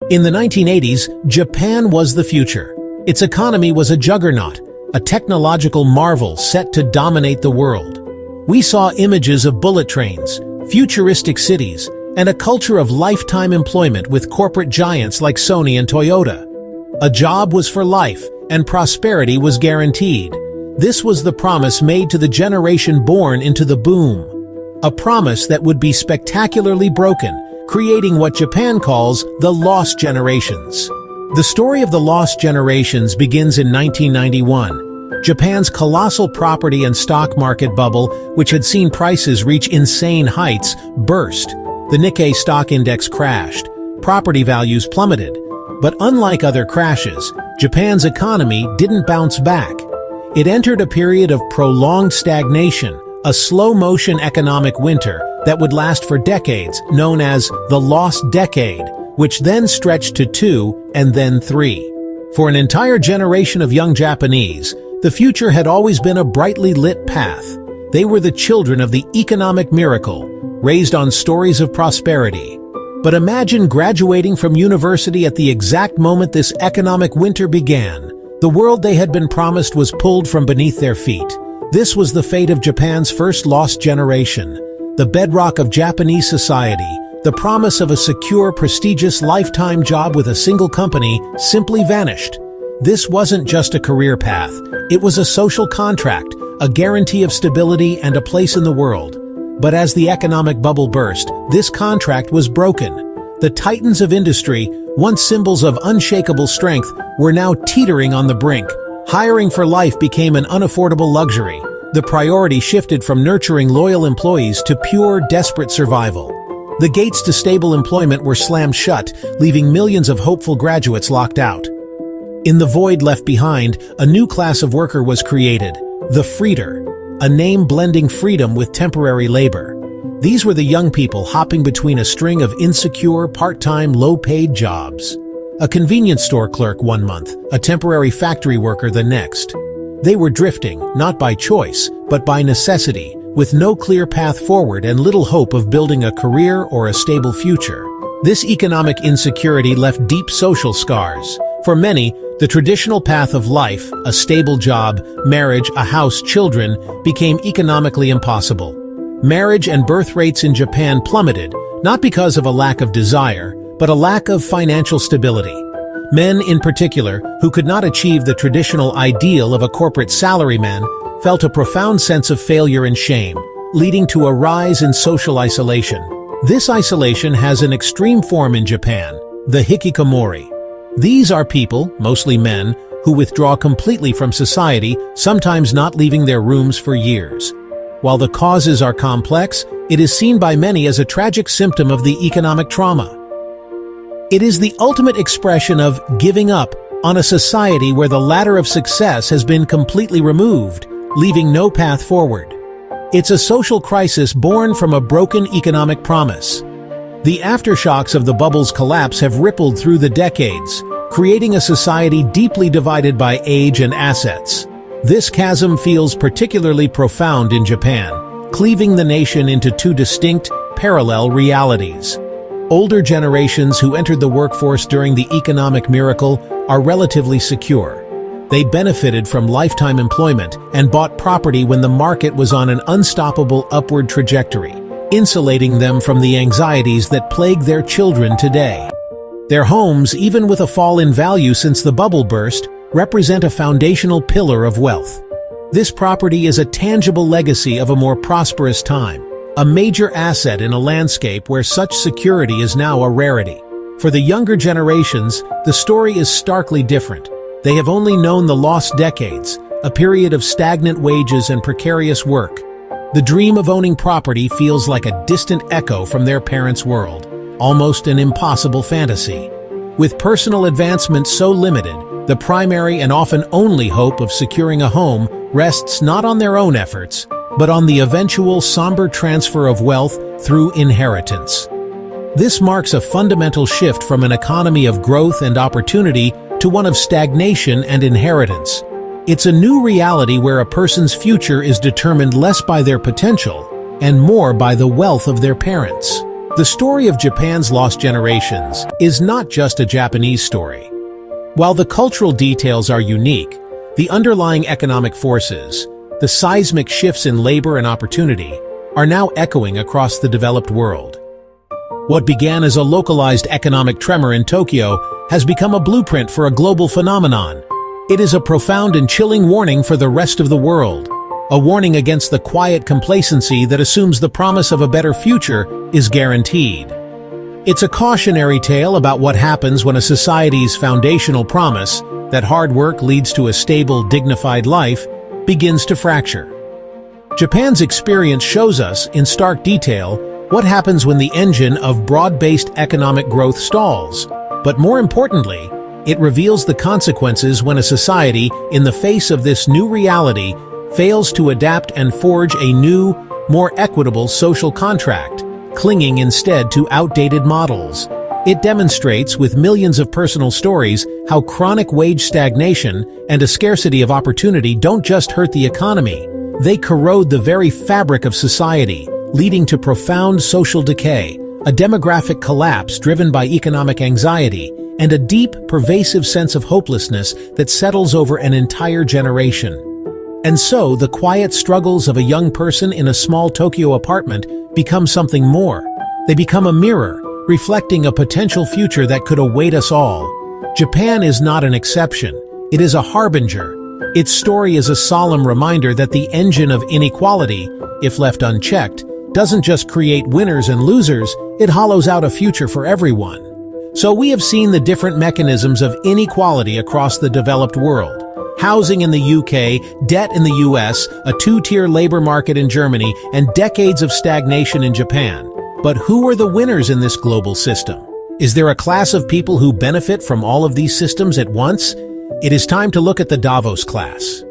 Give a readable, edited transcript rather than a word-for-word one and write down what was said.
In the 1980s, Japan was the future. Its economy was a juggernaut, a technological marvel set to dominate the world. We saw images of bullet trains, futuristic cities, and a culture of lifetime employment with corporate giants like Sony and Toyota. A job was for life, and prosperity was guaranteed. This was the promise made to the generation born into the boom. A promise that would be spectacularly broken, creating what Japan calls the lost generations. The story of the lost generations begins in 1991. Japan's colossal property and stock market bubble, which had seen prices reach insane heights, burst. The Nikkei stock index crashed. Property values plummeted. But unlike other crashes, Japan's economy didn't bounce back. It entered a period of prolonged stagnation, a slow-motion economic winter that would last for decades, known as the Lost Decade, which then stretched to 2 and then 3. For an entire generation of young Japanese, the future had always been a brightly lit path. They were the children of the economic miracle, raised on stories of prosperity. But imagine graduating from university at the exact moment this economic winter began. The world they had been promised was pulled from beneath their feet. This was the fate of Japan's first lost generation. The bedrock of Japanese society, the promise of a secure, prestigious lifetime job with a single company, simply vanished. This wasn't just a career path. It was a social contract, a guarantee of stability and a place in the world. But as the economic bubble burst, this contract was broken. The titans of industry, once symbols of unshakable strength, were now teetering on the brink. Hiring for life became an unaffordable luxury. The priority shifted from nurturing loyal employees to pure, desperate survival. The gates to stable employment were slammed shut, leaving millions of hopeful graduates locked out. In the void left behind, a new class of worker was created, the freeter, a name blending freedom with temporary labor. These were the young people hopping between a string of insecure, part-time, low-paid jobs. A convenience store clerk one month, a temporary factory worker the next. They were drifting, not by choice, but by necessity, with no clear path forward and little hope of building a career or a stable future. This economic insecurity left deep social scars. For many, the traditional path of life, a stable job, marriage, a house, children, became economically impossible. Marriage and birth rates in Japan plummeted, not because of a lack of desire, but a lack of financial stability. Men, in particular, who could not achieve the traditional ideal of a corporate salaryman, felt a profound sense of failure and shame, leading to a rise in social isolation. This isolation has an extreme form in Japan, the Hikikomori. These are people, mostly men, who withdraw completely from society, sometimes not leaving their rooms for years. While the causes are complex, it is seen by many as a tragic symptom of the economic trauma. It is the ultimate expression of giving up on a society where the ladder of success has been completely removed, leaving no path forward. It's a social crisis born from a broken economic promise. The aftershocks of the bubble's collapse have rippled through the decades, creating a society deeply divided by age and assets. This chasm feels particularly profound in Japan, cleaving the nation into two distinct, parallel realities. Older generations who entered the workforce during the economic miracle are relatively secure. They benefited from lifetime employment and bought property when the market was on an unstoppable upward trajectory, insulating them from the anxieties that plague their children today. Their homes, even with a fall in value since the bubble burst, represent a foundational pillar of wealth. This property is a tangible legacy of a more prosperous time, a major asset in a landscape where such security is now a rarity. For the younger generations, the story is starkly different. They have only known the lost decades, a period of stagnant wages and precarious work. The dream of owning property feels like a distant echo from their parents' world, almost an impossible fantasy. With personal advancement so limited, the primary and often only hope of securing a home rests not on their own efforts, but on the eventual somber transfer of wealth through inheritance. This marks a fundamental shift from an economy of growth and opportunity to one of stagnation and inheritance. It's a new reality where a person's future is determined less by their potential and more by the wealth of their parents. The story of Japan's lost generations is not just a Japanese story. While the cultural details are unique, the underlying economic forces, the seismic shifts in labor and opportunity, are now echoing across the developed world. What began as a localized economic tremor in Tokyo has become a blueprint for a global phenomenon. It is a profound and chilling warning for the rest of the world, a warning against the quiet complacency that assumes the promise of a better future is guaranteed. It's a cautionary tale about what happens when a society's foundational promise, that hard work leads to a stable, dignified life, begins to fracture. Japan's experience shows us, in stark detail, what happens when the engine of broad-based economic growth stalls. But more importantly, it reveals the consequences when a society, in the face of this new reality, fails to adapt and forge a new, more equitable social contract, clinging instead to outdated models. It demonstrates, with millions of personal stories, how chronic wage stagnation and a scarcity of opportunity don't just hurt the economy, they corrode the very fabric of society, leading to profound social decay, a demographic collapse driven by economic anxiety, and a deep, pervasive sense of hopelessness that settles over an entire generation. And so, the quiet struggles of a young person in a small Tokyo apartment become something more. They become a mirror, reflecting a potential future that could await us all. Japan is not an exception. It is a harbinger. Its story is a solemn reminder that the engine of inequality, if left unchecked, doesn't just create winners and losers, it hollows out a future for everyone. So we have seen the different mechanisms of inequality across the developed world. Housing in the UK, debt in the US, a two-tier labor market in Germany, and decades of stagnation in Japan. But who are the winners in this global system? Is there a class of people who benefit from all of these systems at once? It is time to look at the Davos class.